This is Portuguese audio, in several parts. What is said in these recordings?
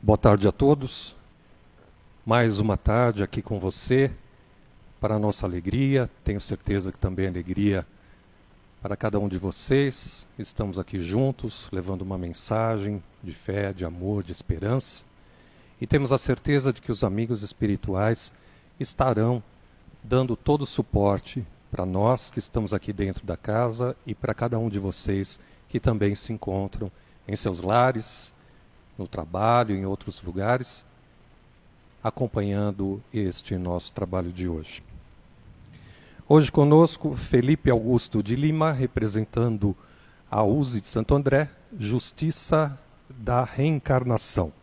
Boa tarde a todos. Mais uma tarde aqui com você, para a nossa alegria. Tenho certeza que também é alegria para cada um de vocês. Estamos aqui juntos, levando uma mensagem de fé, de amor, de esperança. E temos a certeza de que os amigos espirituais estarão dando todo o suporte para nós que estamos aqui dentro da casa e para cada um de vocês que também se encontram em seus lares, no trabalho, em outros lugares, acompanhando este nosso trabalho de hoje. Hoje conosco, Felipe Augusto de Lima, representando a USE de Santo André, Justiça da Reencarnação.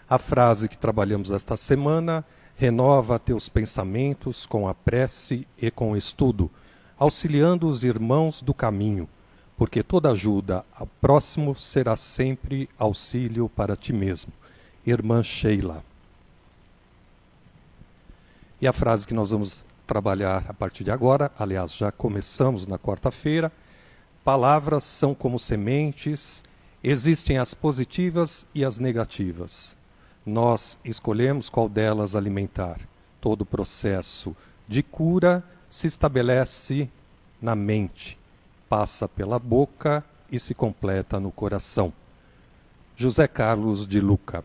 A frase que trabalhamos esta semana: renova teus pensamentos com a prece e com o estudo, auxiliando os irmãos do caminho, porque toda ajuda ao próximo será sempre auxílio para ti mesmo. Irmã Sheila. E a frase que nós vamos trabalhar a partir de agora, aliás, já começamos na quarta-feira: palavras são como sementes, existem as positivas e as negativas. Nós escolhemos qual delas alimentar. Todo o processo de cura se estabelece na mente, passa pela boca e se completa no coração. José Carlos de Luca.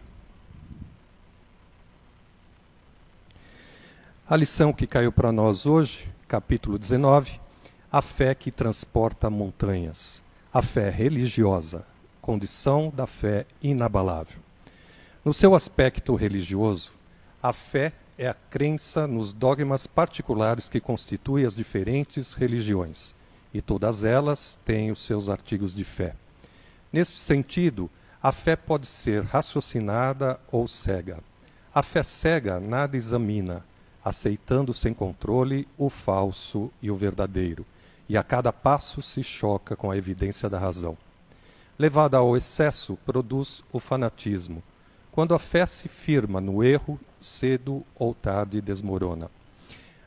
A lição que caiu para nós hoje, capítulo 19, a fé que transporta montanhas. A fé religiosa, condição da fé inabalável. No seu aspecto religioso, a fé é a crença nos dogmas particulares que constituem as diferentes religiões, e todas elas têm os seus artigos de fé. Neste sentido, a fé pode ser raciocinada ou cega. A fé cega nada examina, aceitando sem controle o falso e o verdadeiro, e a cada passo se choca com a evidência da razão. Levada ao excesso, produz o fanatismo. Quando a fé se firma no erro, cedo ou tarde desmorona.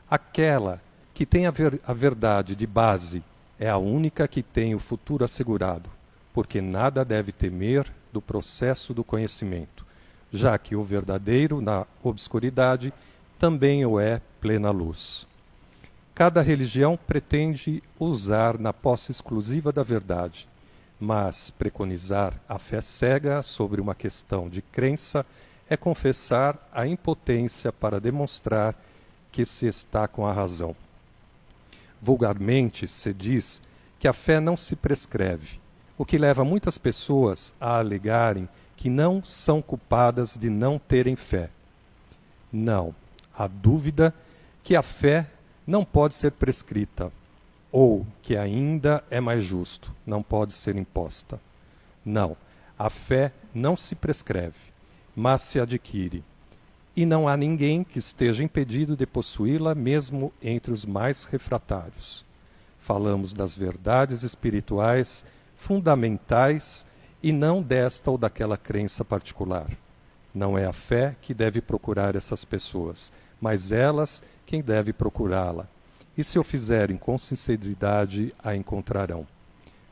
Aquela que tem a verdade de base é a única que tem o futuro assegurado, porque nada deve temer do processo do conhecimento, já que o verdadeiro, na obscuridade, também o é plena luz. Cada religião pretende usar na posse exclusiva da verdade, mas preconizar a fé cega sobre uma questão de crença é confessar a impotência para demonstrar que se está com a razão. Vulgarmente se diz que a fé não se prescreve, o que leva muitas pessoas a alegarem que não são culpadas de não terem fé. Não, há dúvida que a fé não pode ser prescrita, ou, que ainda é mais justo, não pode ser imposta. Não, a fé não se prescreve, mas se adquire. E não há ninguém que esteja impedido de possuí-la, mesmo entre os mais refratários. Falamos das verdades espirituais fundamentais e não desta ou daquela crença particular. Não é a fé que deve procurar essas pessoas, mas elas quem deve procurá-la. E se o fizerem com sinceridade, a encontrarão.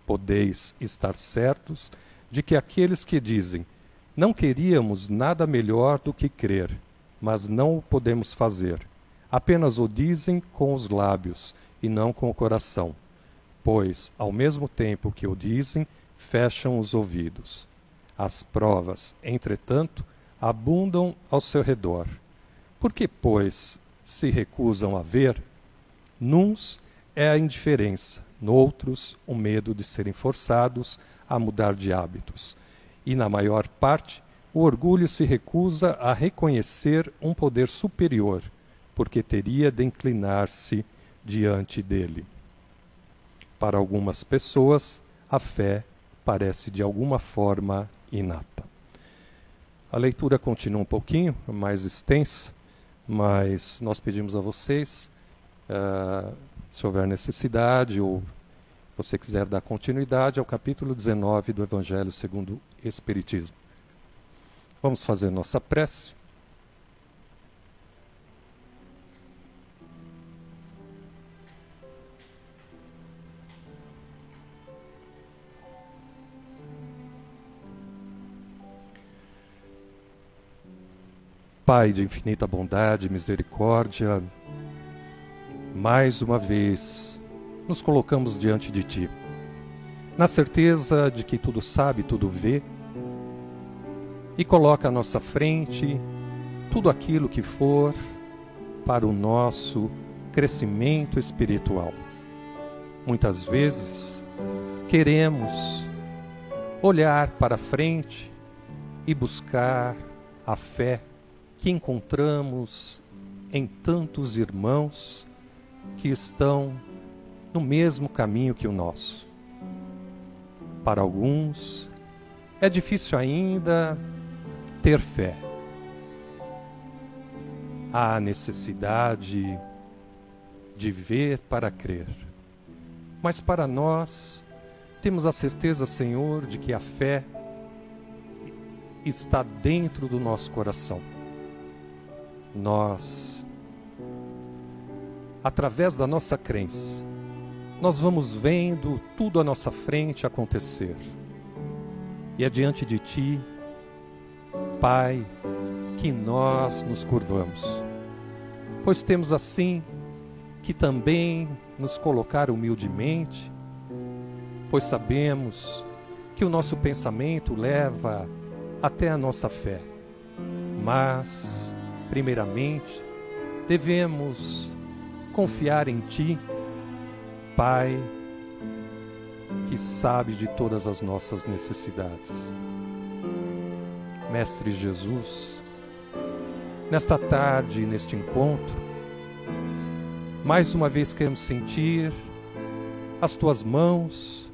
Podeis estar certos de que aqueles que dizem: não queríamos nada melhor do que crer, mas não o podemos fazer, apenas o dizem com os lábios e não com o coração, pois, ao mesmo tempo que o dizem, fecham os ouvidos. As provas, entretanto, abundam ao seu redor. Por que, pois, se recusam a ver? Nuns é a indiferença, noutros o medo de serem forçados a mudar de hábitos. E, na maior parte, o orgulho se recusa a reconhecer um poder superior, porque teria de inclinar-se diante dele. Para algumas pessoas, a fé parece de alguma forma inata. A leitura continua um pouquinho mais extensa, mas nós pedimos a vocês, se houver necessidade ou você quiser dar continuidade ao capítulo 19 do Evangelho segundo o Espiritismo. Vamos fazer nossa prece. Pai de infinita bondade e misericórdia, mais uma vez nos colocamos diante de Ti, na certeza de que tudo sabe, tudo vê, e coloca à nossa frente tudo aquilo que for para o nosso crescimento espiritual. Muitas vezes queremos olhar para frente e buscar a fé que encontramos em tantos irmãos que estão no mesmo caminho que o nosso. Para alguns, é difícil ainda ter fé. Há necessidade de ver para crer. Mas para nós, temos a certeza, Senhor, de que a fé está dentro do nosso coração. Nós, através da nossa crença, nós vamos vendo tudo à nossa frente acontecer. E é diante de Ti, Pai, que nós nos curvamos. Pois temos assim que também nos colocar humildemente, pois sabemos que o nosso pensamento leva até a nossa fé. Mas, primeiramente, devemos confiar em Ti, Pai, que sabe de todas as nossas necessidades. Mestre Jesus, nesta tarde, neste encontro, mais uma vez queremos sentir as Tuas mãos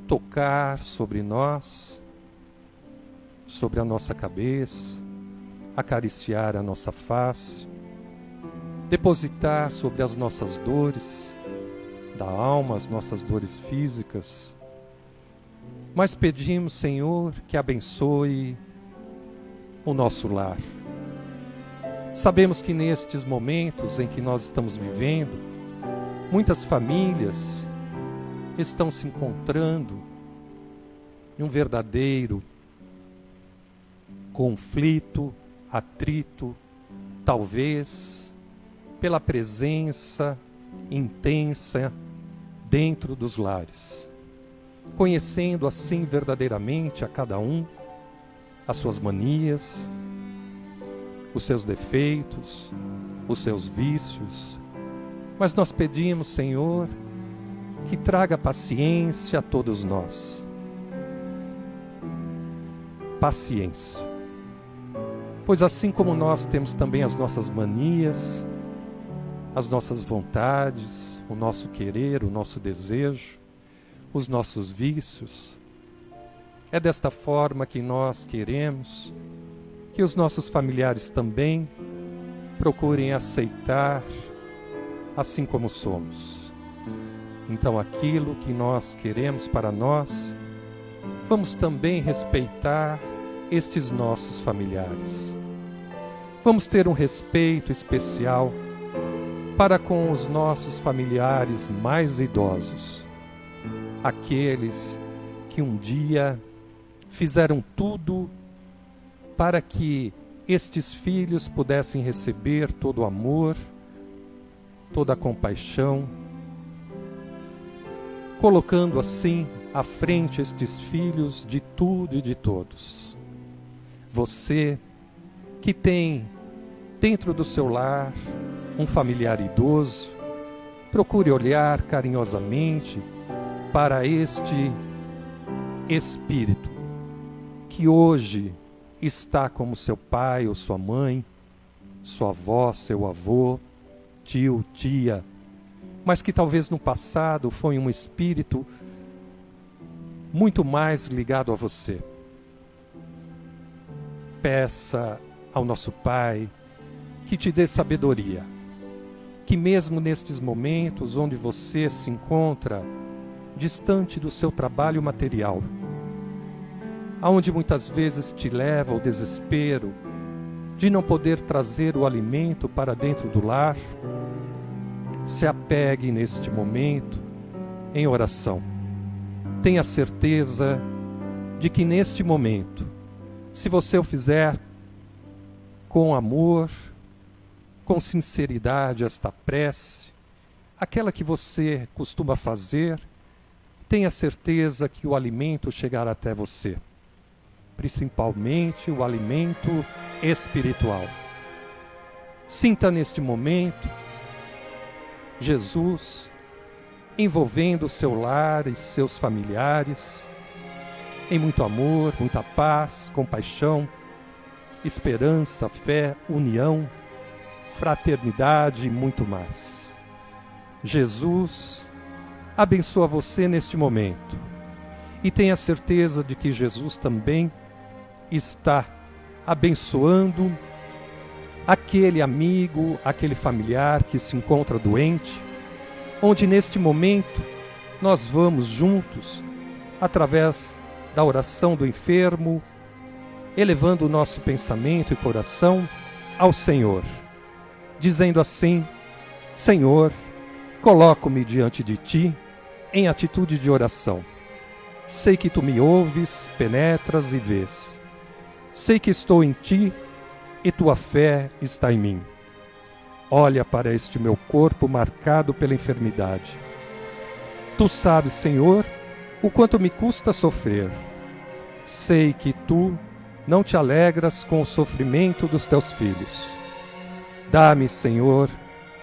tocar sobre nós, sobre a nossa cabeça, acariciar a nossa face, depositar sobre as nossas dores da alma, as nossas dores físicas. Mas pedimos, Senhor, que abençoe o nosso lar. Sabemos que nestes momentos em que nós estamos vivendo, muitas famílias estão se encontrando em um verdadeiro conflito, atrito, talvez pela presença intensa dentro dos lares, conhecendo assim verdadeiramente a cada um as suas manias, os seus defeitos, os seus vícios. Mas nós pedimos, Senhor, que traga paciência a todos nós. Paciência. Pois assim como nós temos também as nossas manias, as nossas vontades, o nosso querer, o nosso desejo, os nossos vícios, é desta forma que nós queremos que os nossos familiares também procurem aceitar assim como somos. Então aquilo que nós queremos para nós, vamos também respeitar estes nossos familiares. Vamos ter um respeito especial para com os nossos familiares mais idosos, aqueles que um dia fizeram tudo para que estes filhos pudessem receber todo o amor, toda a compaixão, colocando assim à frente estes filhos de tudo e de todos. Você que tem dentro do seu lar um familiar idoso, procure olhar carinhosamente para este espírito que hoje está como seu pai ou sua mãe, sua avó, seu avô, tio, tia, mas que talvez no passado foi um espírito muito mais ligado a você. Peça ao nosso Pai que te dê sabedoria, que mesmo nestes momentos onde você se encontra distante do seu trabalho material, aonde muitas vezes te leva ao desespero de não poder trazer o alimento para dentro do lar, se apegue neste momento em oração. Tenha certeza de que neste momento, se você o fizer com amor, com sinceridade esta prece, aquela que você costuma fazer, tenha certeza que o alimento chegará até você, principalmente o alimento espiritual. Sinta neste momento Jesus envolvendo o seu lar e seus familiares em muito amor, muita paz, compaixão, esperança, fé, união, fraternidade e muito mais. Jesus abençoa você neste momento e tenha certeza de que Jesus também está abençoando aquele amigo, aquele familiar que se encontra doente, onde neste momento nós vamos juntos, através da oração do enfermo, elevando o nosso pensamento e coração ao Senhor, dizendo assim: Senhor, coloco-me diante de Ti em atitude de oração. Sei que Tu me ouves, penetras e vês. Sei que estou em Ti e Tua fé está em mim. Olha para este meu corpo marcado pela enfermidade. Tu sabes, Senhor, o quanto me custa sofrer. Sei que Tu não te alegras com o sofrimento dos Teus filhos. Dá-me, Senhor,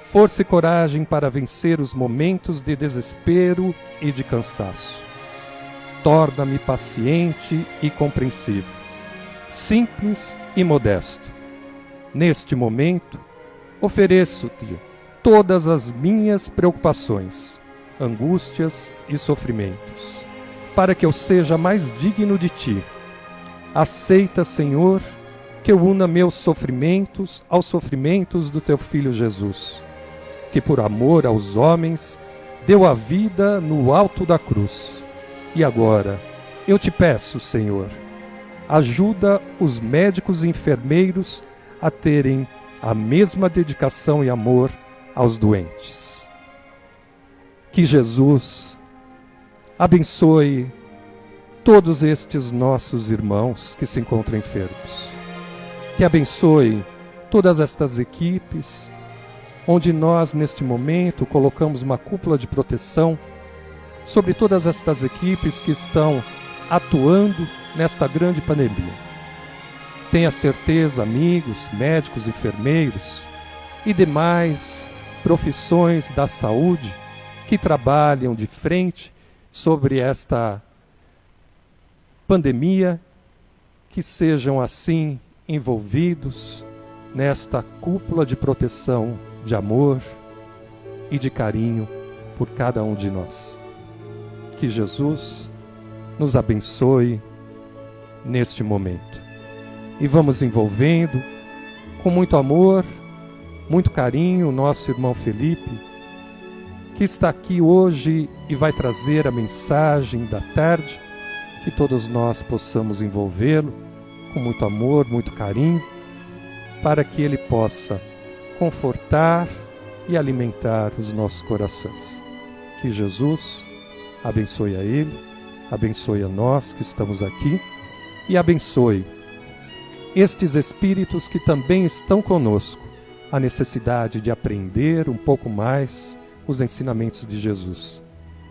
força e coragem para vencer os momentos de desespero e de cansaço. Torna-me paciente e compreensivo, simples e modesto. Neste momento, ofereço-te todas as minhas preocupações, angústias e sofrimentos, para que eu seja mais digno de Ti. Aceita, Senhor, que eu una meus sofrimentos aos sofrimentos do Teu Filho Jesus, que por amor aos homens deu a vida no alto da cruz. E agora, eu te peço, Senhor, ajuda os médicos e enfermeiros a terem a mesma dedicação e amor aos doentes. Que Jesus abençoe todos estes nossos irmãos que se encontram enfermos. Que abençoe todas estas equipes, onde nós, neste momento, colocamos uma cúpula de proteção sobre todas estas equipes que estão atuando nesta grande pandemia. Tenha certeza, amigos, médicos, enfermeiros e demais profissões da saúde que trabalham de frente sobre esta pandemia, que sejam assim envolvidos nesta cúpula de proteção, de amor e de carinho por cada um de nós. Que Jesus nos abençoe neste momento. E vamos envolvendo com muito amor, muito carinho o nosso irmão Felipe, que está aqui hoje e vai trazer a mensagem da tarde, que todos nós possamos envolvê-lo com muito amor, muito carinho, para que ele possa confortar e alimentar os nossos corações. Que Jesus abençoe a ele, abençoe a nós que estamos aqui e abençoe estes espíritos que também estão conosco, a necessidade de aprender um pouco mais os ensinamentos de Jesus.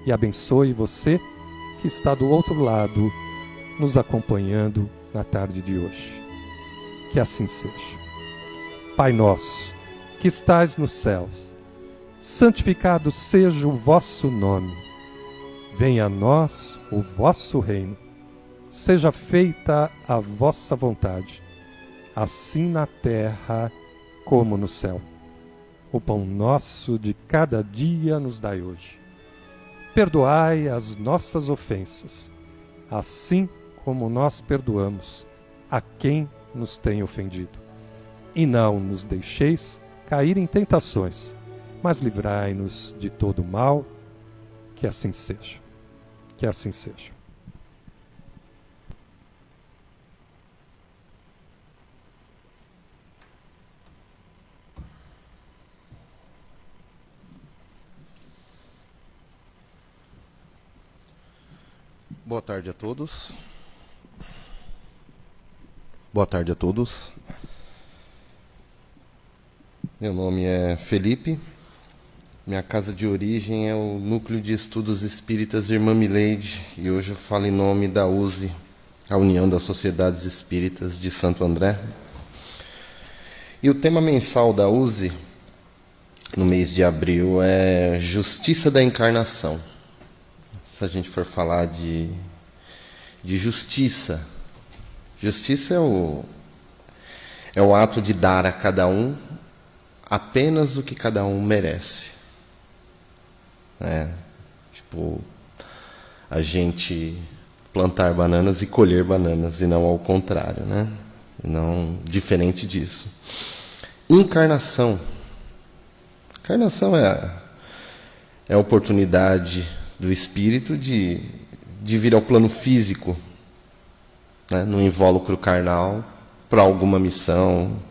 E abençoe você que está do outro lado, nos acompanhando na tarde de hoje. Que assim seja. Pai nosso, que estais nos céus, santificado seja o vosso nome. Venha a nós o vosso reino. Seja feita a vossa vontade, assim na terra como no céu. O pão nosso de cada dia nos dai hoje. Perdoai as nossas ofensas, assim como nós perdoamos a quem nos tem ofendido. E não nos deixeis cair em tentações, mas livrai-nos de todo mal. Que assim seja. Que assim seja. Boa tarde a todos. Boa tarde a todos. Meu nome é Felipe. Minha casa de origem é o Núcleo de Estudos Espíritas Irmã Mileide, e hoje eu falo em nome da USE, a União das Sociedades Espíritas de Santo André. E o tema mensal da USE, no mês de abril, é Justiça da Encarnação. Se a gente for falar de justiça, justiça é o ato de dar a cada um apenas o que cada um merece. Tipo, a gente plantar bananas e colher bananas, e não ao contrário, né? Não diferente disso. Encarnação. Encarnação é a oportunidade do espírito de vir ao plano físico, né? No invólucro carnal, para alguma missão,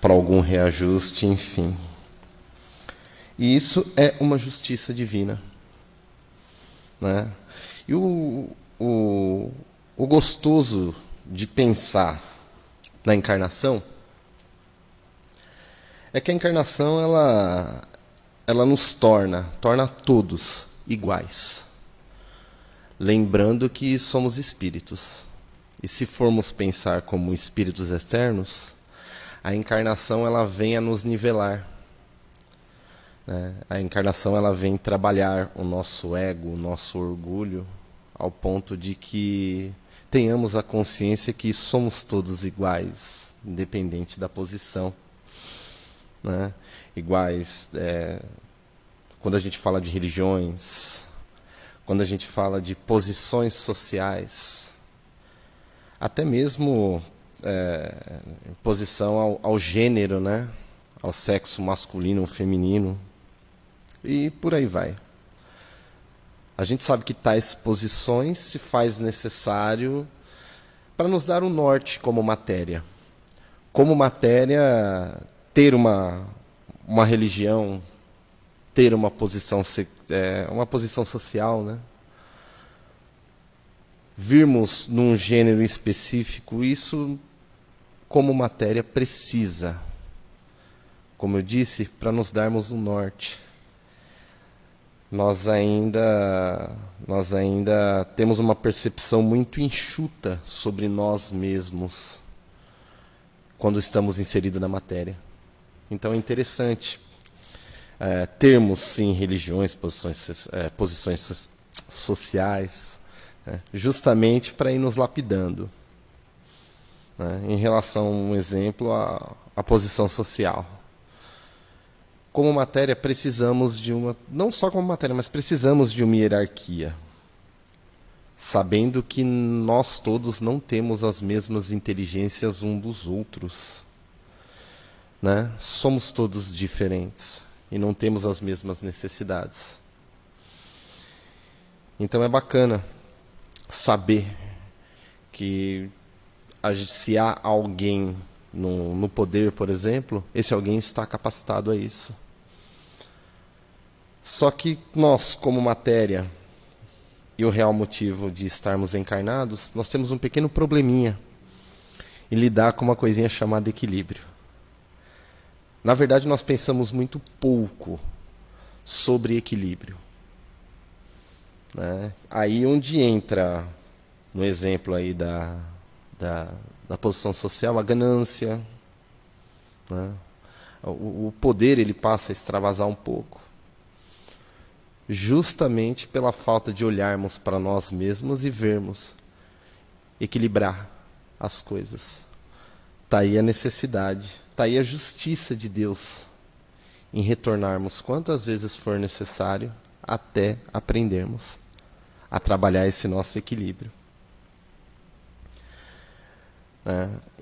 para algum reajuste, enfim. E isso é uma justiça divina, né? E o gostoso de pensar na encarnação é que a encarnação ela nos torna todos iguais. Lembrando que somos espíritos. E se formos pensar como espíritos externos, a encarnação ela vem a nos nivelar. A encarnação ela vem trabalhar o nosso ego, o nosso orgulho, ao ponto de que tenhamos a consciência que somos todos iguais, independente da posição. Iguais, quando a gente fala de religiões, quando a gente fala de posições sociais, até mesmo em posição ao gênero, né? Ao sexo masculino ou feminino, e por aí vai. A gente sabe que tais posições se faz necessário para nos dar um norte como matéria. Como matéria, ter uma religião, ter uma posição social, né? Virmos num gênero específico, isso como matéria precisa, como eu disse, para nos darmos um norte. Nós ainda temos uma percepção muito enxuta sobre nós mesmos quando estamos inseridos na matéria. Então é interessante termos, sim, religiões, posições sociais, justamente para ir nos lapidando. Em relação a um exemplo, a posição social. Como matéria, precisamos de não só como matéria, mas precisamos de uma hierarquia. Sabendo que nós todos não temos as mesmas inteligências uns dos outros. Somos todos diferentes e não temos as mesmas necessidades. Então é bacana saber que se há alguém no poder, por exemplo, esse alguém está capacitado a isso. Só que nós, como matéria, e o real motivo de estarmos encarnados, nós temos um pequeno probleminha em lidar com uma coisinha chamada equilíbrio. Na verdade, nós pensamos muito pouco sobre equilíbrio. Aí onde entra, no exemplo aí da posição social, a ganância, o poder ele passa a extravasar um pouco, justamente pela falta de olharmos para nós mesmos e vermos, equilibrar as coisas. Está aí a necessidade, está aí a justiça de Deus em retornarmos quantas vezes for necessário até aprendermos a trabalhar esse nosso equilíbrio.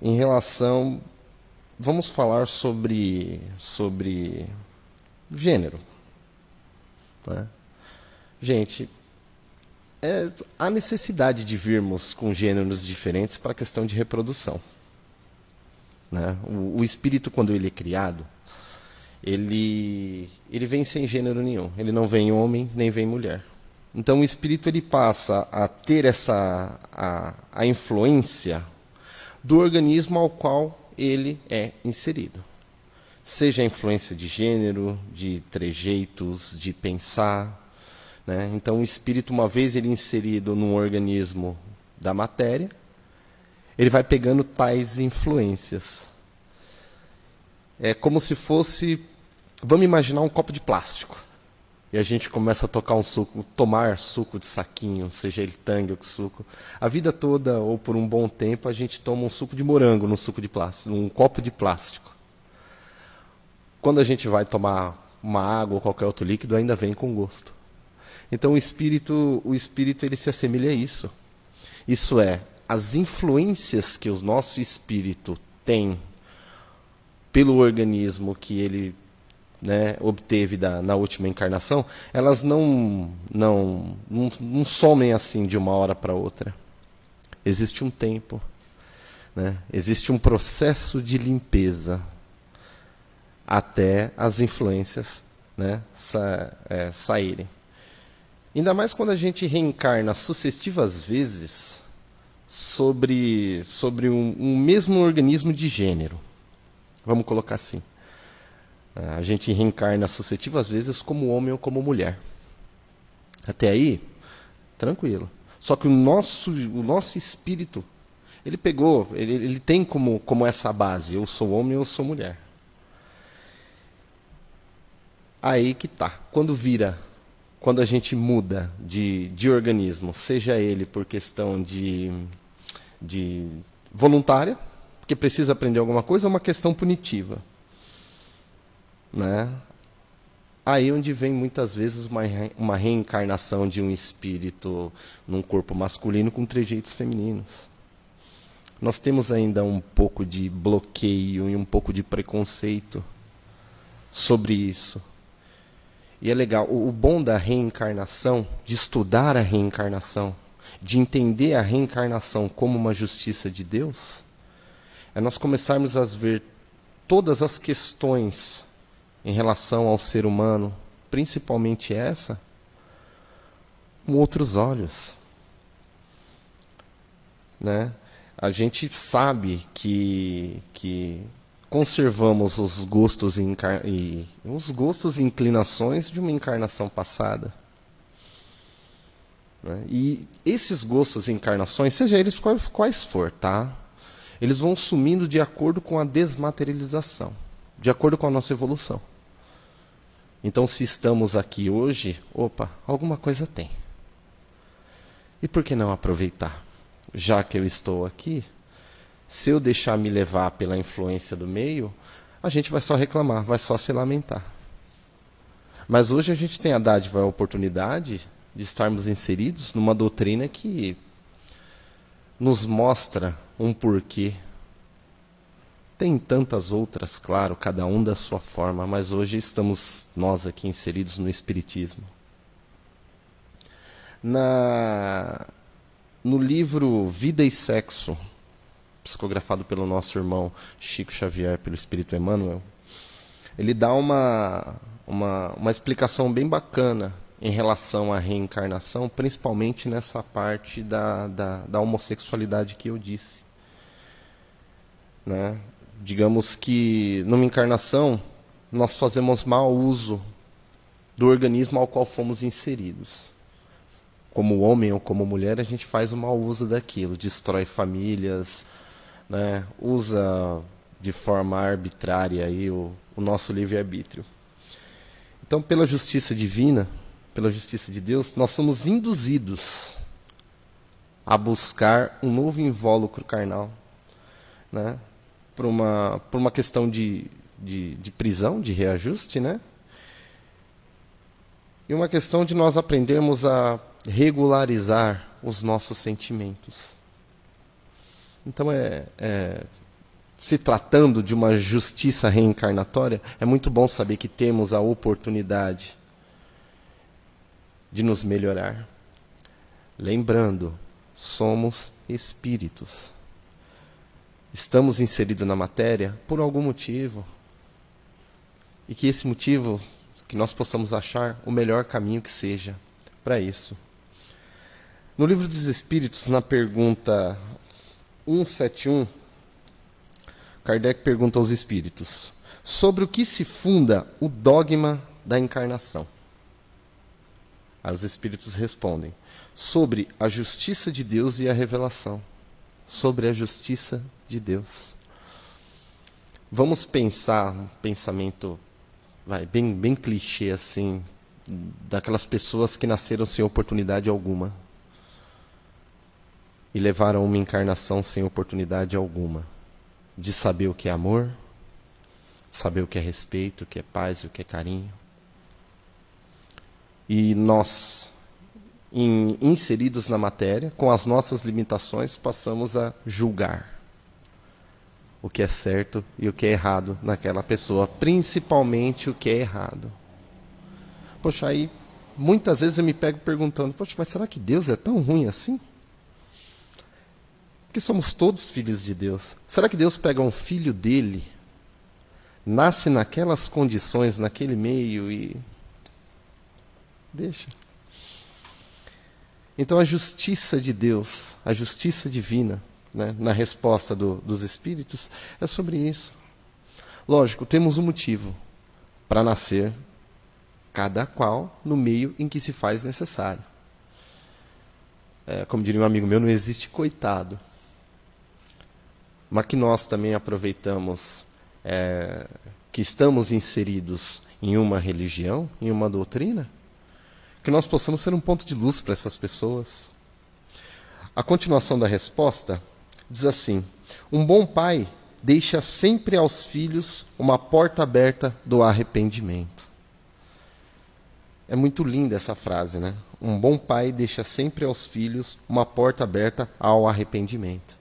Em relação, vamos falar sobre gênero. Gente, há necessidade de virmos com gêneros diferentes para a questão de reprodução. O espírito, quando ele é criado, ele vem sem gênero nenhum. Ele não vem homem, nem vem mulher. Então o espírito ele passa a ter a influência do organismo ao qual ele é inserido. seja a influência de gênero, de trejeitos, de pensar, né? Então, o espírito, uma vez ele inserido num organismo da matéria, ele vai pegando tais influências. É como se fosse, vamos imaginar um copo de plástico. E a gente começa a tomar suco de saquinho, seja ele tangue ou suco. A vida toda, ou por um bom tempo, a gente toma um suco de morango num suco de plástico, num copo de plástico. Quando a gente vai tomar uma água ou qualquer outro líquido, ainda vem com gosto. Então o espírito ele se assemelha a isso. Isso é, as influências que o nosso espírito tem pelo organismo que ele, né, obteve na última encarnação, elas não somem assim de uma hora para outra. Existe um tempo, né? Existe um processo de limpeza até as influências, né, saírem. Ainda mais quando a gente reencarna sucessivas vezes sobre um mesmo organismo de gênero. Vamos colocar assim. A gente reencarna sucessivas vezes como homem ou como mulher. Até aí, tranquilo. Só que o nosso espírito, ele tem como essa base, eu sou homem ou eu sou mulher. Aí que tá. Quando a gente muda de organismo, seja ele por questão de voluntária, porque precisa aprender alguma coisa, ou uma questão punitiva, né? Aí onde vem muitas vezes uma reencarnação de um espírito num corpo masculino com trejeitos femininos. Nós temos ainda um pouco de bloqueio e um pouco de preconceito sobre isso. E é legal, o bom da reencarnação, de estudar a reencarnação, de entender a reencarnação como uma justiça de Deus, é nós começarmos a ver todas as questões em relação ao ser humano, principalmente essa, com outros olhos, né? A gente sabe que conservamos os gostos e inclinações de uma encarnação passada, né? E esses gostos e encarnações, seja eles quais for, tá? Eles vão sumindo de acordo com a desmaterialização, de acordo com a nossa evolução. Então, se estamos aqui hoje, alguma coisa tem. E por que não aproveitar? Já que eu estou aqui, se eu deixar me levar pela influência do meio, a gente vai só reclamar, vai só se lamentar. Mas hoje a gente tem a dádiva, a oportunidade de estarmos inseridos numa doutrina que nos mostra um porquê. Tem tantas outras, claro, cada um da sua forma, mas hoje estamos nós aqui inseridos no Espiritismo. No livro Vida e Sexo, psicografado pelo nosso irmão Chico Xavier, pelo Espírito Emmanuel, ele dá uma explicação bem bacana em relação à reencarnação, principalmente nessa parte da homossexualidade que eu disse, né? Digamos que numa encarnação nós fazemos mau uso do organismo ao qual fomos inseridos. Como homem ou como mulher, a gente faz o mau uso daquilo, destrói famílias, né? Usa de forma arbitrária aí o nosso livre-arbítrio. Então, pela justiça divina, pela justiça de Deus, nós somos induzidos a buscar um novo invólucro carnal, né? Por uma questão de prisão, de reajuste, né? E uma questão de nós aprendermos a regularizar os nossos sentimentos. Então, se tratando de uma justiça reencarnatória, é muito bom saber que temos a oportunidade de nos melhorar. Lembrando, somos espíritos. Estamos inseridos na matéria por algum motivo. E que esse motivo, que nós possamos achar o melhor caminho que seja para isso. No Livro dos Espíritos, na pergunta 171, Kardec pergunta aos espíritos: sobre o que se funda o dogma da encarnação. Aí os espíritos respondem: sobre a justiça de Deus e a revelação. Sobre a justiça de Deus. Vamos pensar um pensamento bem clichê assim, daquelas pessoas que nasceram sem oportunidade alguma e levaram uma encarnação sem oportunidade alguma de saber o que é amor, saber o que é respeito, o que é paz, o que é carinho. E nós, inseridos na matéria, com as nossas limitações, passamos a julgar o que é certo e o que é errado naquela pessoa, principalmente o que é errado. Poxa, aí muitas vezes eu me pego perguntando: poxa, mas será que Deus é tão ruim assim? Porque somos todos filhos de Deus. Será que Deus pega um filho dele, nasce naquelas condições, naquele meio e deixa? Então a justiça de Deus, a justiça divina, né, na resposta dos espíritos, é sobre isso. Lógico, temos um motivo para nascer, cada qual no meio em que se faz necessário. Como diria um amigo meu, não existe coitado. Mas que nós também aproveitamos que estamos inseridos em uma religião, em uma doutrina, que nós possamos ser um ponto de luz para essas pessoas. A continuação da resposta diz assim: um bom pai deixa sempre aos filhos uma porta aberta do arrependimento. É muito linda essa frase, né? Um bom pai deixa sempre aos filhos uma porta aberta ao arrependimento.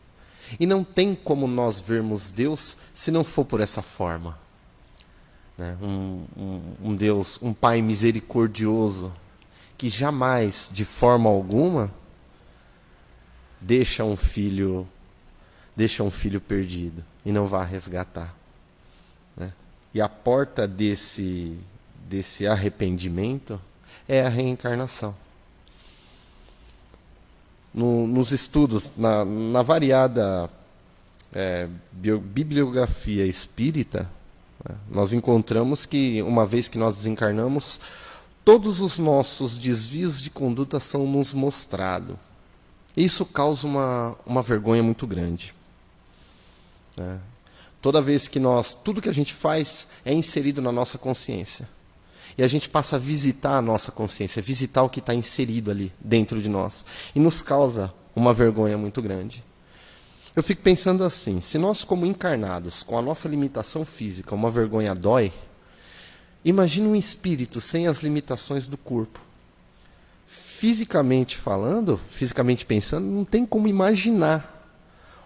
E não tem como nós vermos Deus se não for por essa forma. Né? Um Deus, um pai misericordioso, que jamais, de forma alguma, deixa um filho perdido e não vá resgatar. Né? E a porta desse arrependimento é a reencarnação. Nos estudos, na variada bibliografia espírita, né, nós encontramos que, uma vez que nós desencarnamos, todos os nossos desvios de conduta são nos mostrados. Isso causa uma vergonha muito grande. Né? Toda vez que tudo que a gente faz é inserido na nossa consciência. E a gente passa a visitar a nossa consciência, visitar o que está inserido ali dentro de nós. E nos causa uma vergonha muito grande. Eu fico pensando assim: se nós, como encarnados, com a nossa limitação física, uma vergonha dói, imagine um espírito sem as limitações do corpo. Fisicamente falando, fisicamente pensando, não tem como imaginar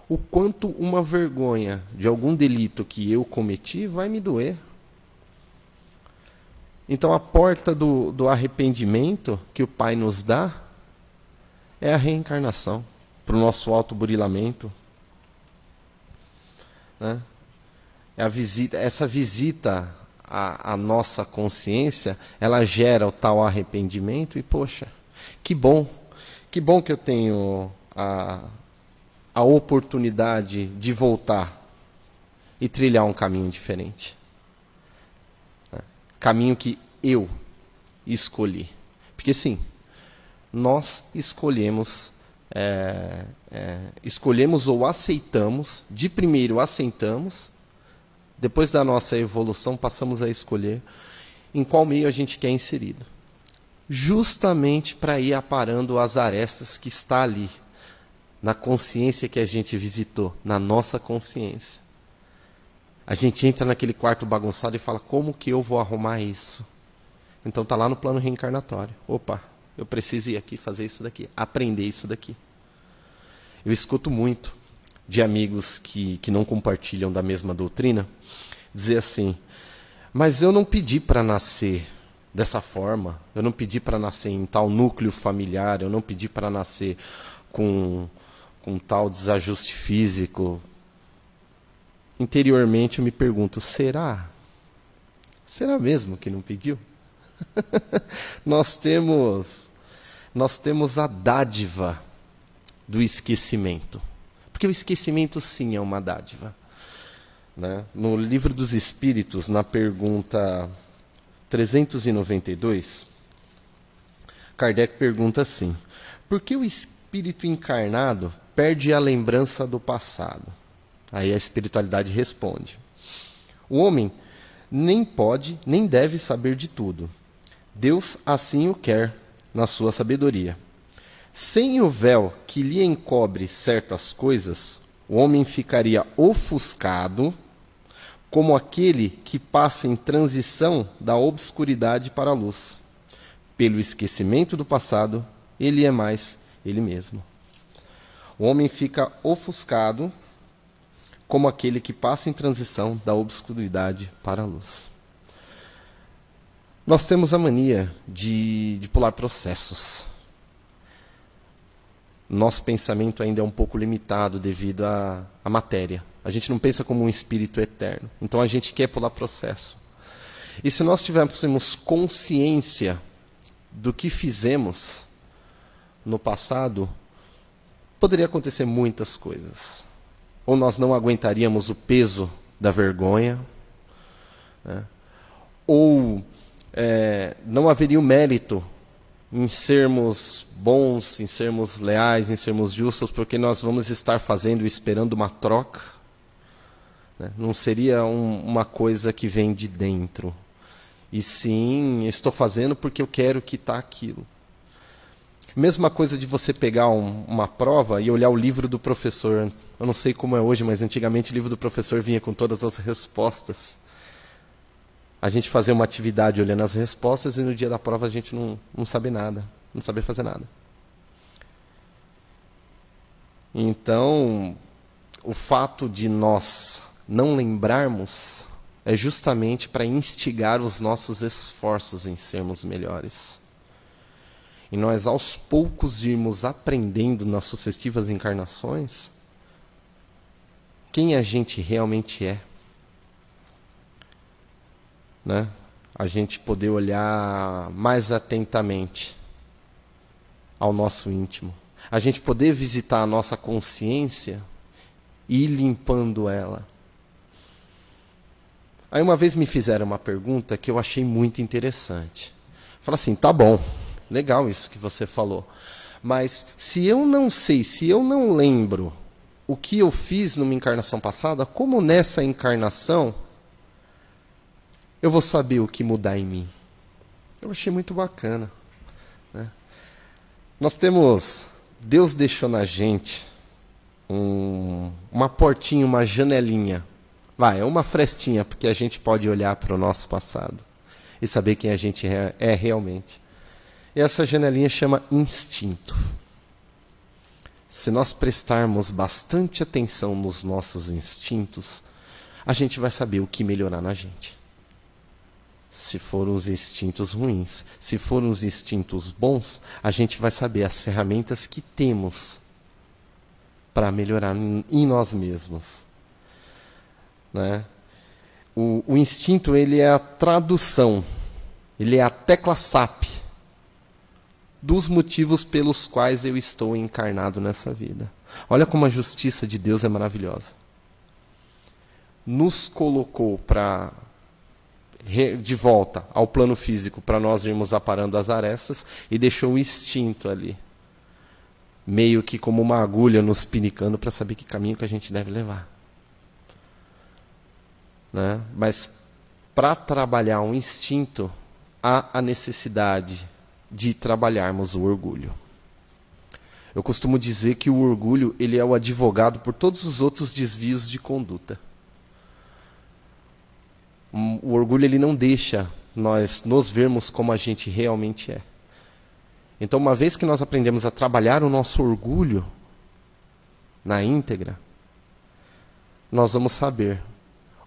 o quanto uma vergonha de algum delito que eu cometi vai me doer. Então a porta do arrependimento que o Pai nos dá é a reencarnação, para o nosso autoburilamento. Né? Essa visita à nossa consciência, ela gera o tal arrependimento e, poxa, que bom que eu tenho a oportunidade de voltar e trilhar um caminho diferente. Caminho que eu escolhi. Porque sim, nós escolhemos ou aceitamos, de primeiro aceitamos, depois da nossa evolução passamos a escolher em qual meio a gente quer inserido. Justamente para ir aparando as arestas que está ali, na consciência que a gente visitou, na nossa consciência. A gente entra naquele quarto bagunçado e fala: como que eu vou arrumar isso? Então está lá no plano reencarnatório. Opa, eu preciso ir aqui fazer isso daqui, aprender isso daqui. Eu escuto muito de amigos que não compartilham da mesma doutrina dizer assim: mas eu não pedi para nascer dessa forma, eu não pedi para nascer em tal núcleo familiar, eu não pedi para nascer com tal desajuste físico. Interiormente eu me pergunto: será? Será mesmo que não pediu? Nós temos a dádiva do esquecimento. Porque o esquecimento sim é uma dádiva. né? No Livro dos Espíritos, na pergunta 392, Kardec pergunta assim: por que o espírito encarnado perde a lembrança do passado? Aí a espiritualidade responde: o homem nem pode, nem deve saber de tudo. Deus assim o quer, na sua sabedoria. Sem o véu que lhe encobre certas coisas, o homem ficaria ofuscado, como aquele que passa em transição da obscuridade para a luz. Pelo esquecimento do passado, ele é mais ele mesmo. O homem fica ofuscado, como aquele que passa em transição da obscuridade para a luz. Nós temos a mania de pular processos. Nosso pensamento ainda é um pouco limitado devido à matéria. A gente não pensa como um espírito eterno. Então a gente quer pular processo. E se nós tivéssemos consciência do que fizemos no passado, poderia acontecer muitas coisas. Ou nós não aguentaríamos o peso da vergonha, né? Ou não haveria o mérito em sermos bons, em sermos leais, em sermos justos, porque nós vamos estar fazendo e esperando uma troca, né? Não seria uma coisa que vem de dentro. E sim, estou fazendo porque eu quero quitar aquilo. Mesma coisa de você pegar uma prova e olhar o livro do professor. Eu não sei como é hoje, mas antigamente o livro do professor vinha com todas as respostas. A gente fazia uma atividade olhando as respostas e no dia da prova a gente não sabe nada, não sabe fazer nada. Então, o fato de nós não lembrarmos é justamente para instigar os nossos esforços em sermos melhores. E nós, aos poucos, irmos aprendendo nas sucessivas encarnações quem a gente realmente é. Né? A gente poder olhar mais atentamente ao nosso íntimo. A gente poder visitar a nossa consciência e ir limpando ela. Aí uma vez me fizeram uma pergunta que eu achei muito interessante. Falaram assim, tá bom, legal isso que você falou, mas se eu não sei, se eu não lembro o que eu fiz numa encarnação passada, como nessa encarnação eu vou saber o que mudar em mim? Eu achei muito bacana, né? Nós temos, Deus deixou na gente uma portinha, uma janelinha. É uma frestinha, porque a gente pode olhar para o nosso passado e saber quem a gente é realmente. E essa janelinha chama instinto. Se nós prestarmos bastante atenção nos nossos instintos, a gente vai saber o que melhorar na gente. Se foram os instintos ruins, se foram os instintos bons, a gente vai saber as ferramentas que temos para melhorar em nós mesmos. Né? O instinto, ele é a tradução, ele é a tecla SAP dos motivos pelos quais eu estou encarnado nessa vida. Olha como a justiça de Deus é maravilhosa. Nos colocou de volta ao plano físico para nós irmos aparando as arestas e deixou o instinto ali, meio que como uma agulha nos pinicando para saber que caminho que a gente deve levar. Né? Mas para trabalhar um instinto, há a necessidade de trabalharmos o orgulho. Eu costumo dizer que o orgulho, ele é o advogado por todos os outros desvios de conduta. O orgulho, ele não deixa nós nos vermos como a gente realmente é. Então, uma vez que nós aprendemos a trabalhar o nosso orgulho na íntegra, nós vamos saber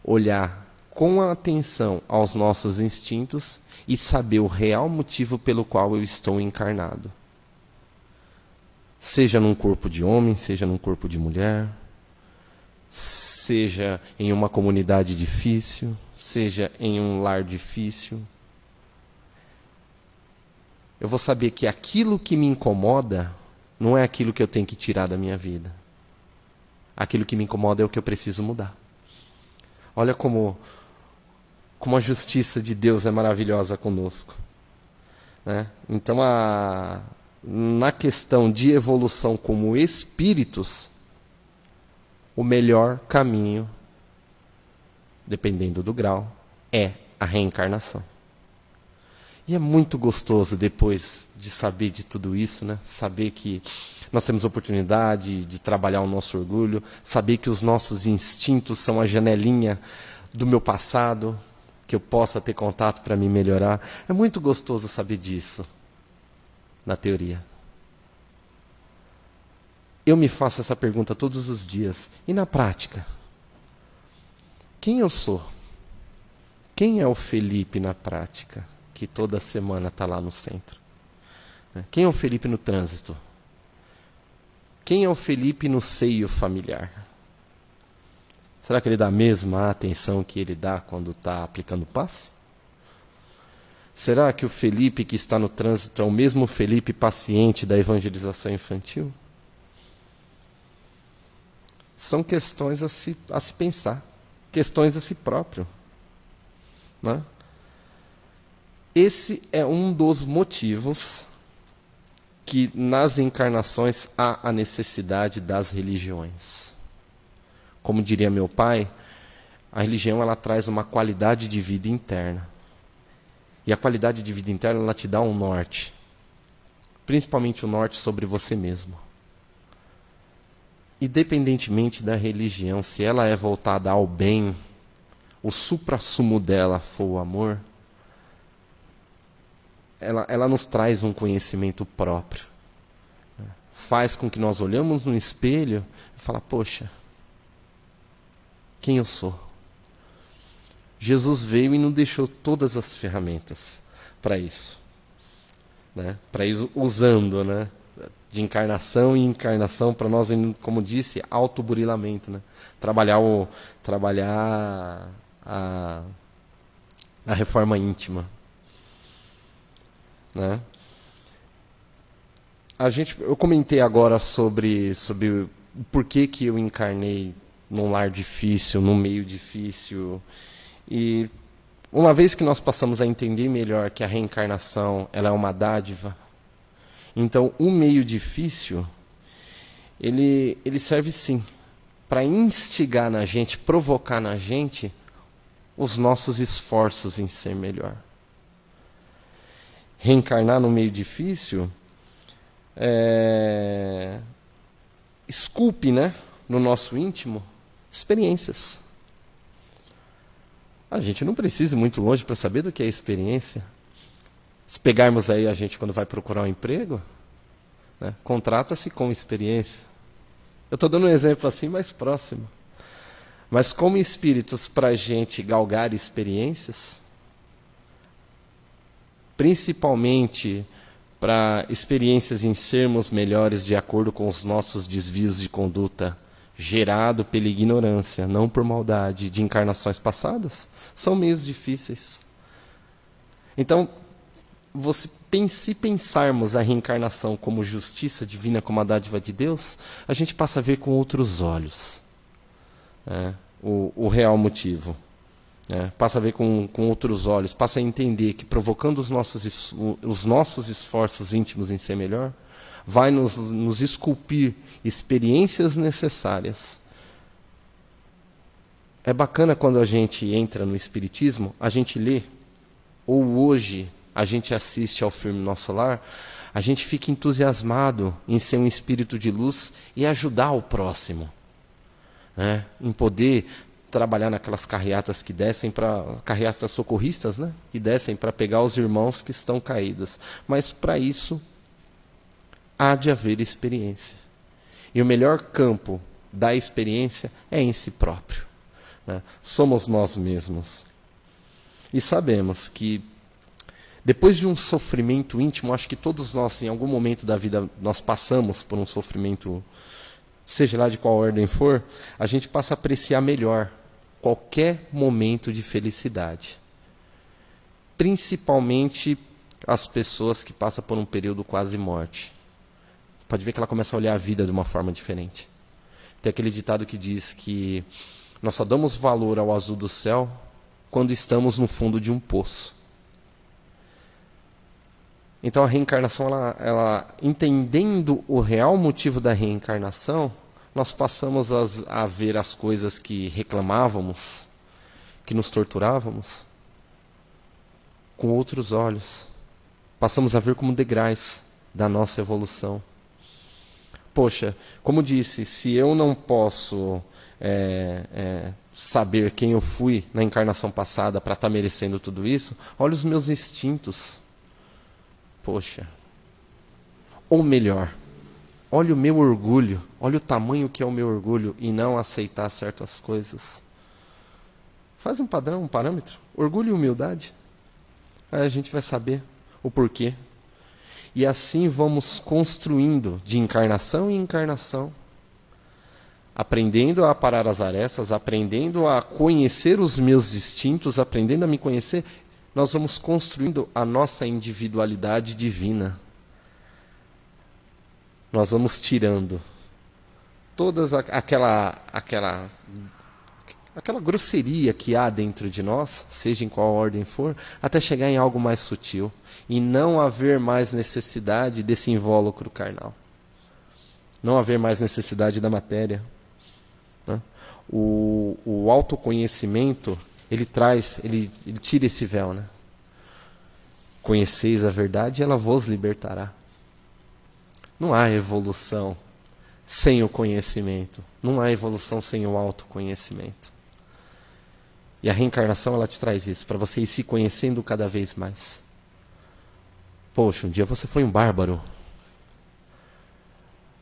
olhar com atenção aos nossos instintos e saber o real motivo pelo qual eu estou encarnado. Seja num corpo de homem, seja num corpo de mulher, seja em uma comunidade difícil, seja em um lar difícil. Eu vou saber que aquilo que me incomoda não é aquilo que eu tenho que tirar da minha vida. Aquilo que me incomoda é o que eu preciso mudar. Olha como a justiça de Deus é maravilhosa conosco, né? Então, na questão de evolução como espíritos, o melhor caminho, dependendo do grau, é a reencarnação. E é muito gostoso, depois de saber de tudo isso, né? Saber que nós temos oportunidade de trabalhar o nosso orgulho, saber que os nossos instintos são a janelinha do meu passado, que eu possa ter contato para me melhorar. É muito gostoso saber disso, na teoria. Eu me faço essa pergunta todos os dias. E na prática? Quem eu sou? Quem é o Felipe na prática, que toda semana está lá no centro? Quem é o Felipe no trânsito? Quem é o Felipe no seio familiar? Será que ele dá a mesma atenção que ele dá quando está aplicando passe? Será que o Felipe que está no trânsito é o mesmo Felipe paciente da evangelização infantil? São questões a se pensar, questões a si próprio, né? Esse é um dos motivos que nas encarnações há a necessidade das religiões. Como diria meu pai, a religião ela traz uma qualidade de vida interna. E a qualidade de vida interna ela te dá um norte, principalmente o norte sobre você mesmo. Independentemente da religião, se ela é voltada ao bem, o suprassumo dela for o amor, ela nos traz um conhecimento próprio. Faz com que nós olhamos no espelho e fala, poxa, quem eu sou? Jesus veio e nos deixou todas as ferramentas para isso, né? Para ir usando, né? De encarnação em encarnação, para nós, como disse, autoburilamento, né? Trabalhar a reforma íntima, né? Eu comentei agora sobre o porquê que eu encarnei num lar difícil, num meio difícil. E uma vez que nós passamos a entender melhor que a reencarnação ela é uma dádiva, então o meio difícil ele serve sim para instigar na gente, provocar na gente os nossos esforços em ser melhor. Reencarnar no meio difícil esculpe, né, no nosso íntimo experiências. A gente não precisa ir muito longe para saber do que é experiência. Se pegarmos aí a gente quando vai procurar um emprego, né, contrata-se com experiência. Eu estou dando um exemplo assim mais próximo. Mas como espíritos para a gente galgar experiências, principalmente para experiências em sermos melhores de acordo com os nossos desvios de conduta gerado pela ignorância, não por maldade, de encarnações passadas, são meios difíceis. Então, se pensarmos a reencarnação como justiça divina, como a dádiva de Deus, a gente passa a ver com outros olhos, né, o real motivo. Passa a ver com outros olhos, passa a entender que provocando os nossos esforços íntimos em ser melhor, vai nos esculpir experiências necessárias. É bacana quando a gente entra no Espiritismo, a gente lê, ou hoje a gente assiste ao filme Nosso Lar, a gente fica entusiasmado em ser um espírito de luz e ajudar o próximo, né? Em poder trabalhar naquelas carreatas que descem carreatas socorristas, né? Que descem para pegar os irmãos que estão caídos. Mas para isso há de haver experiência. E o melhor campo da experiência é em si próprio, né? Somos nós mesmos. E sabemos que depois de um sofrimento íntimo, acho que todos nós, em algum momento da vida, nós passamos por um sofrimento, seja lá de qual ordem for, a gente passa a apreciar melhor qualquer momento de felicidade. Principalmente as pessoas que passam por um período quase morte. Pode ver que ela começa a olhar a vida de uma forma diferente. Tem aquele ditado que diz que Nós só damos valor ao azul do céu quando estamos no fundo de um poço. Então a reencarnação, ela entendendo o real motivo da reencarnação, nós passamos a ver as coisas que reclamávamos, que nos torturávamos, com outros olhos. Passamos a ver como degraus da nossa evolução. Poxa, como disse, se eu não posso saber quem eu fui na encarnação passada para estar merecendo tudo isso, olha os meus instintos. Poxa. Ou melhor, olha o meu orgulho, olha o tamanho que é o meu orgulho em não aceitar certas coisas. Faz um padrão, um parâmetro. Orgulho e humildade. Aí a gente vai saber o porquê. E assim vamos construindo de encarnação em encarnação, aprendendo a parar as arestas, aprendendo a conhecer os meus instintos, aprendendo a me conhecer, nós vamos construindo a nossa individualidade divina. Nós vamos tirando todas aquela grosseria que há dentro de nós, seja em qual ordem for, até chegar em algo mais sutil e não haver mais necessidade desse invólucro carnal. Não haver mais necessidade da matéria. Né? O autoconhecimento, ele tira esse véu. Né? Conheceis a verdade e ela vos libertará. Não há evolução sem o conhecimento. Não há evolução sem o autoconhecimento. E a reencarnação, ela te traz isso, para você ir se conhecendo cada vez mais. Poxa, um dia você foi um bárbaro.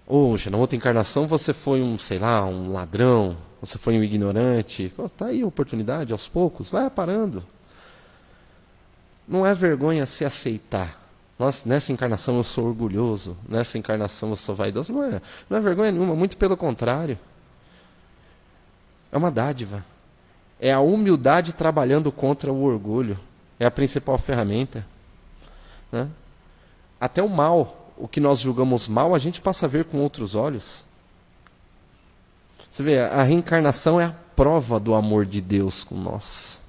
Hoje, na outra encarnação, você foi um ladrão, você foi um ignorante. Pô, tá aí a oportunidade, aos poucos, vai parando. Não é vergonha se aceitar. Nossa, nessa encarnação eu sou orgulhoso, nessa encarnação eu sou vaidoso. Não é vergonha nenhuma, muito pelo contrário. É uma dádiva. É a humildade trabalhando contra o orgulho. É a principal ferramenta. Né? Até o mal, o que nós julgamos mal, a gente passa a ver com outros olhos. Você vê, a reencarnação é a prova do amor de Deus com nós.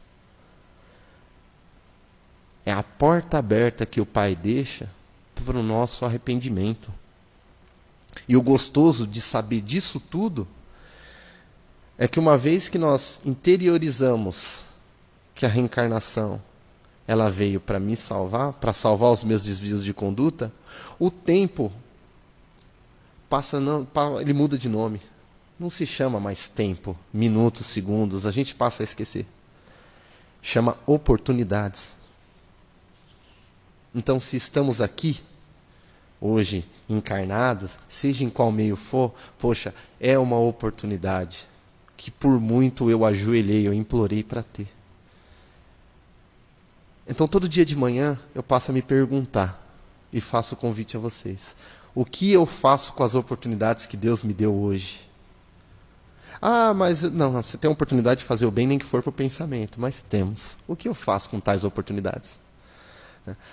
É a porta aberta que o Pai deixa para o nosso arrependimento. E o gostoso de saber disso tudo é que uma vez que nós interiorizamos que a reencarnação ela veio para me salvar, para salvar os meus desvios de conduta, o tempo ele muda de nome. Não se chama mais tempo, minutos, segundos, a gente passa a esquecer. Chama oportunidades. Então, se estamos aqui, hoje, encarnados, seja em qual meio for, poxa, é uma oportunidade que por muito eu ajoelhei, eu implorei para ter. Então, todo dia de manhã, eu passo a me perguntar, e faço o convite a vocês, o que eu faço com as oportunidades que Deus me deu hoje? Ah, mas não, você tem a oportunidade de fazer o bem, nem que for para o pensamento, mas temos. O que eu faço com tais oportunidades?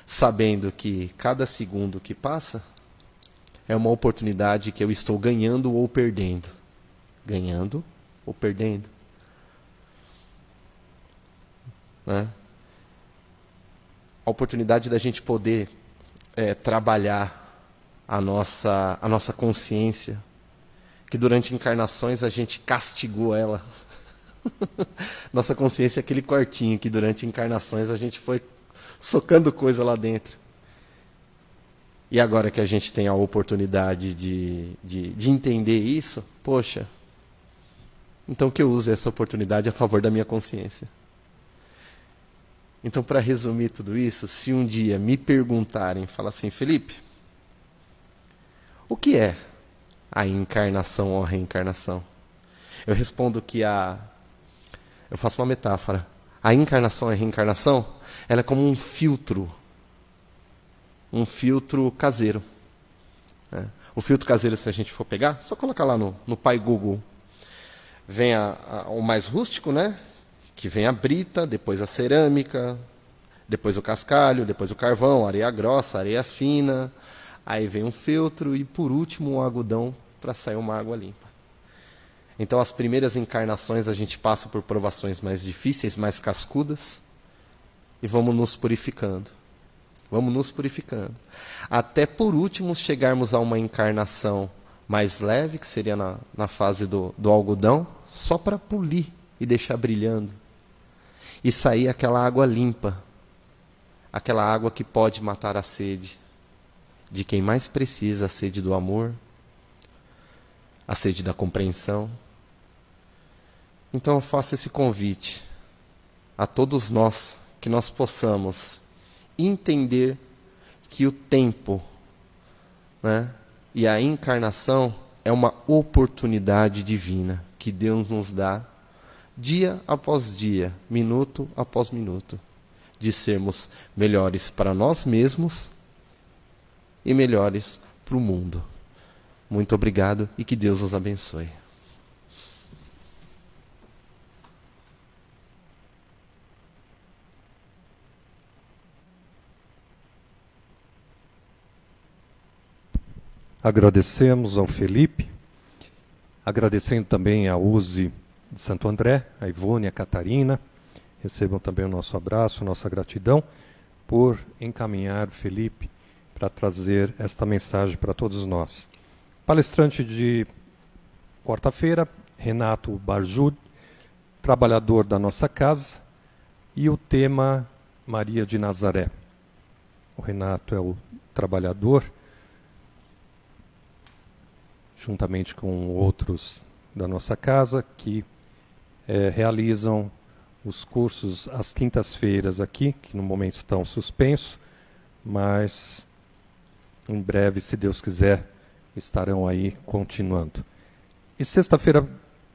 Sabendo que cada segundo que passa é uma oportunidade que eu estou ganhando ou perdendo. Ganhando ou perdendo. Né? A oportunidade da gente poder trabalhar a nossa consciência, que durante encarnações a gente castigou ela. Nossa consciência é aquele quartinho que durante encarnações a gente foi socando coisa lá dentro. E agora que a gente tem a oportunidade de entender isso, poxa, então que eu use essa oportunidade a favor da minha consciência. Então, para resumir tudo isso, se um dia me perguntarem, falar assim, Felipe, o que é a encarnação ou a reencarnação? Eu respondo que eu faço uma metáfora. A encarnação e a reencarnação, ela é como um filtro caseiro. Né? O filtro caseiro, se a gente for pegar, só colocar lá no Pai Google. Vem o mais rústico, né? Que vem a brita, depois a cerâmica, depois o cascalho, depois o carvão, areia grossa, areia fina, aí vem um feltro e por último um algodão para sair uma água limpa. Então, as primeiras encarnações a gente passa por provações mais difíceis, mais cascudas, e vamos nos purificando. Vamos nos purificando. Até por último chegarmos a uma encarnação mais leve, que seria na fase do algodão, só para polir e deixar brilhando. E sair aquela água limpa, aquela água que pode matar a sede de quem mais precisa, a sede do amor, a sede da compreensão. Então eu faço esse convite a todos nós, que nós possamos entender que o tempo, né, e a encarnação é uma oportunidade divina que Deus nos dá dia após dia, minuto após minuto, de sermos melhores para nós mesmos e melhores para o mundo. Muito obrigado e que Deus os abençoe. Agradecemos ao Felipe, agradecendo também a Uzi de Santo André, a Ivone, a Catarina. Recebam também o nosso abraço, nossa gratidão por encaminhar o Felipe para trazer esta mensagem para todos nós. Palestrante de quarta-feira, Renato Barjud, trabalhador da nossa casa, e o tema Maria de Nazaré. O Renato é o trabalhador, juntamente com outros da nossa casa, que realizam os cursos às quintas-feiras aqui, que no momento estão suspensos, mas em breve, se Deus quiser, estarão aí continuando. E sexta-feira,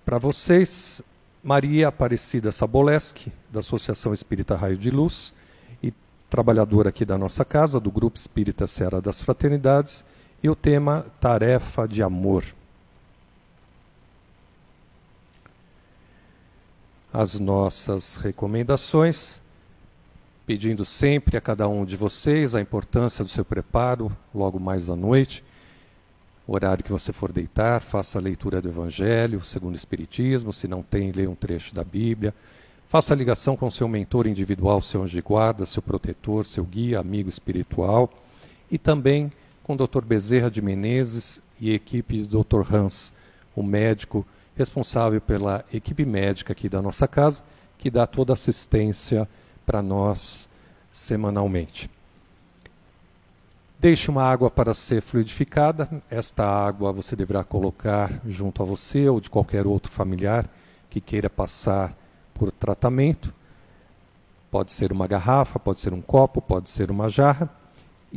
para vocês, Maria Aparecida Saboleski, da Associação Espírita Raio de Luz, e trabalhadora aqui da nossa casa, do Grupo Espírita Seara das Fraternidades, e o tema Tarefa de Amor. As nossas recomendações, pedindo sempre a cada um de vocês a importância do seu preparo, logo mais à noite, o horário que você for deitar, faça a leitura do Evangelho, segundo o Espiritismo, se não tem, leia um trecho da Bíblia, faça a ligação com seu mentor individual, seu anjo de guarda, seu protetor, seu guia, amigo espiritual, e também com o Dr. Bezerra de Menezes e equipe do Dr. Hans, o médico responsável pela equipe médica aqui da nossa casa, que dá toda a assistência para nós semanalmente. Deixe uma água para ser fluidificada. Esta água você deverá colocar junto a você ou de qualquer outro familiar que queira passar por tratamento. Pode ser uma garrafa, pode ser um copo, pode ser uma jarra.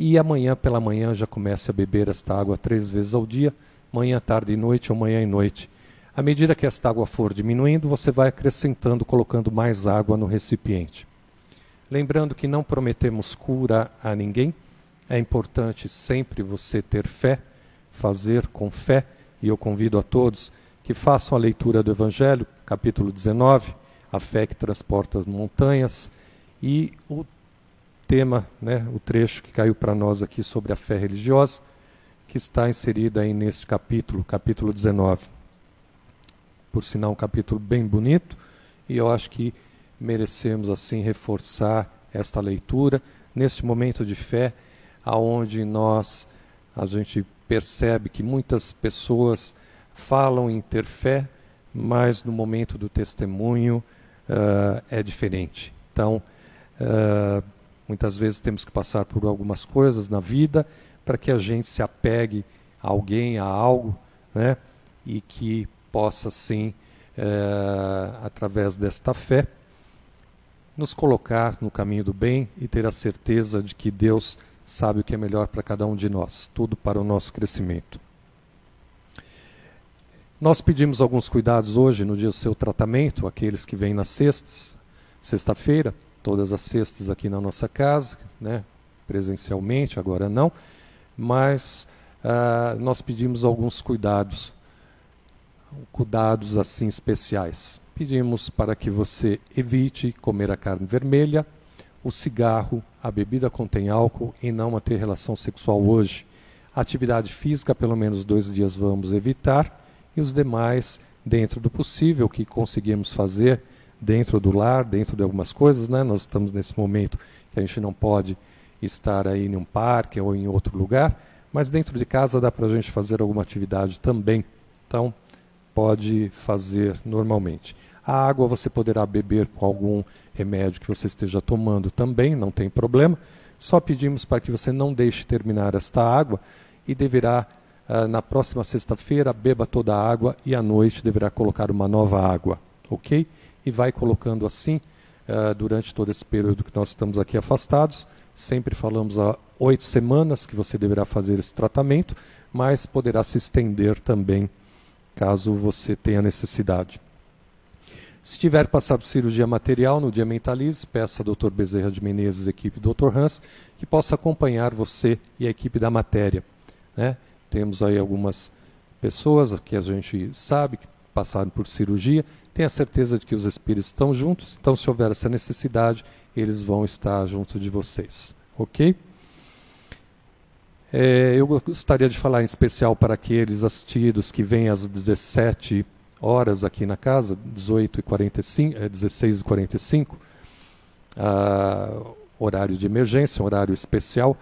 E amanhã pela manhã já comece a beber esta água 3 vezes ao dia, manhã, tarde e noite ou manhã e noite. À medida que esta água for diminuindo, você vai acrescentando, colocando mais água no recipiente. Lembrando que não prometemos cura a ninguém, é importante sempre você ter fé, fazer com fé, e eu convido a todos que façam a leitura do Evangelho, capítulo 19, a fé que transporta as montanhas, e o tema, o trecho que caiu para nós aqui sobre a fé religiosa, que está inserido aí neste capítulo 19. Por sinal, um capítulo bem bonito, e eu acho que merecemos assim reforçar esta leitura neste momento de fé, aonde a gente percebe que muitas pessoas falam em ter fé, mas no momento do testemunho é diferente. Então, muitas vezes temos que passar por algumas coisas na vida para que a gente se apegue a alguém, a algo, e que possa, sim, através desta fé, nos colocar no caminho do bem e ter a certeza de que Deus sabe o que é melhor para cada um de nós, tudo para o nosso crescimento. Nós pedimos alguns cuidados hoje no dia do seu tratamento, aqueles que vêm nas sexta-feira, todas as sextas aqui na nossa casa, presencialmente, agora não, mas nós pedimos alguns cuidados assim especiais. Pedimos para que você evite comer a carne vermelha, o cigarro, a bebida contém álcool e não manter relação sexual hoje. Atividade física, pelo menos 2 dias vamos evitar, e os demais dentro do possível, o que conseguimos fazer dentro do lar, dentro de algumas coisas, né? Nós estamos nesse momento que a gente não pode estar aí em um parque ou em outro lugar, mas dentro de casa dá para a gente fazer alguma atividade também. Então, pode fazer normalmente. A água você poderá beber com algum remédio que você esteja tomando também, não tem problema. Só pedimos para que você não deixe terminar esta água e deverá, na próxima sexta-feira, beba toda a água e à noite deverá colocar uma nova água, ok? E vai colocando assim durante todo esse período que nós estamos aqui afastados. Sempre falamos há 8 semanas que você deverá fazer esse tratamento, mas poderá se estender também, caso você tenha necessidade. Se tiver passado cirurgia material no dia Mentalize, peça ao Dr. Bezerra de Menezes, equipe Dr. Hans, que possa acompanhar você e a equipe da matéria, né? Temos aí algumas pessoas que a gente sabe que passaram por cirurgia, tenha certeza de que os espíritos estão juntos, então se houver essa necessidade, eles vão estar junto de vocês, ok? Eu gostaria de falar em especial para aqueles assistidos que vêm às 17 horas aqui na casa, 16h45, horário de emergência, horário especial,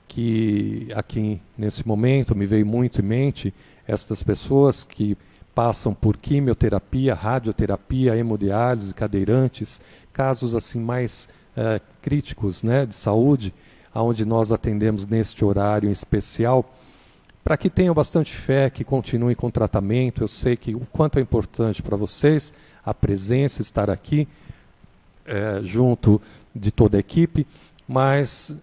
que aqui nesse momento me veio muito em mente estas pessoas que passam por quimioterapia, radioterapia, hemodiálise, cadeirantes, casos assim mais críticos, né, de saúde, onde nós atendemos neste horário em especial, para que tenham bastante fé, que continuem com o tratamento. Eu sei que o quanto é importante para vocês a presença, estar aqui junto de toda a equipe, mas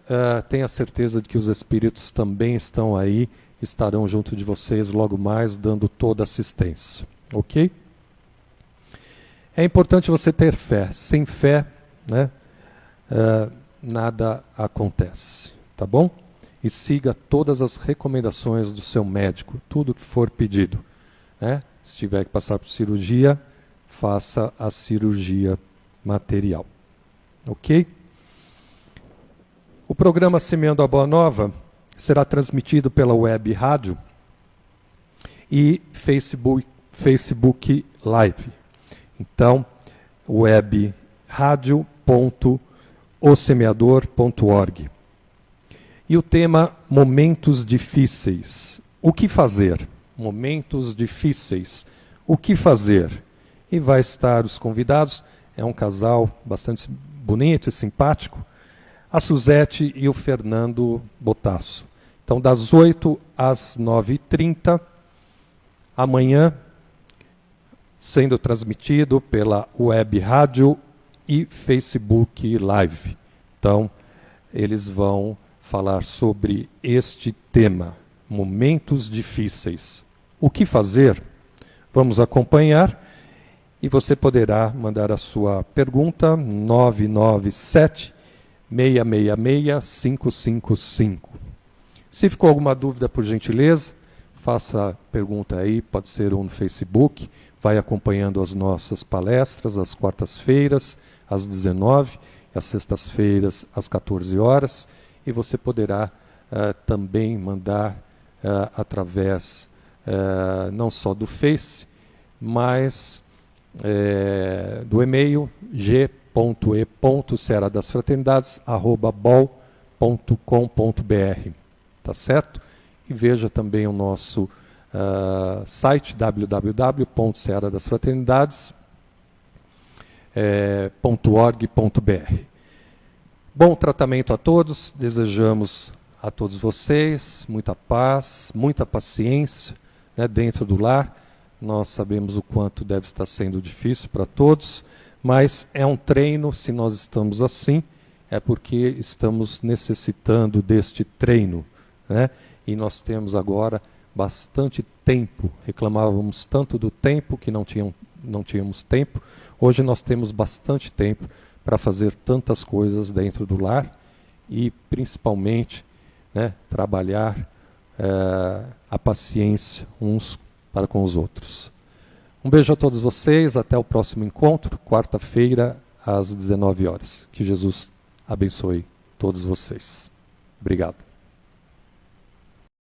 tenha certeza de que os espíritos também estão aí, estarão junto de vocês logo mais, dando toda assistência, ok? É importante você ter fé. Sem fé, né, nada acontece, tá bom? E siga todas as recomendações do seu médico, tudo que for pedido, né? Se tiver que passar por cirurgia, faça a cirurgia material, ok? O programa Semeando a Boa Nova será transmitido pela web rádio e Facebook Live. Então, web radio.osemeador.org. E o tema Momentos Difíceis. O que fazer? Momentos difíceis. O que fazer? E vai estar os convidados, é um casal bastante bonito e simpático, a Suzete e o Fernando Botasso. Então, das 8 às 9h30, amanhã, sendo transmitido pela web rádio e Facebook Live. Então, eles vão falar sobre este tema, momentos difíceis. O que fazer? Vamos acompanhar e você poderá mandar a sua pergunta 997-666-555. Se ficou alguma dúvida, por gentileza, faça a pergunta aí, pode ser no Facebook, vai acompanhando as nossas palestras, às quartas-feiras, às 19h, às sextas-feiras, às 14h, e você poderá também mandar através não só do Face, mas do e-mail g.e.ceradasfraternidades@bol.com.br, tá certo? E veja também o nosso site www.ceradasfraternidades.org.br. Bom tratamento a todos, desejamos a todos vocês muita paz, muita paciência, né, dentro do lar. Nós sabemos o quanto deve estar sendo difícil para todos, mas é um treino. Se nós estamos assim, é porque estamos necessitando deste treino, né? E nós temos agora bastante tempo. Reclamávamos tanto do tempo que não tínhamos tempo. Hoje nós temos bastante tempo para fazer tantas coisas dentro do lar e, principalmente, né, trabalhar a paciência uns para com os outros. Um beijo a todos vocês, até o próximo encontro, quarta-feira, às 19h. Que Jesus abençoe todos vocês. Obrigado.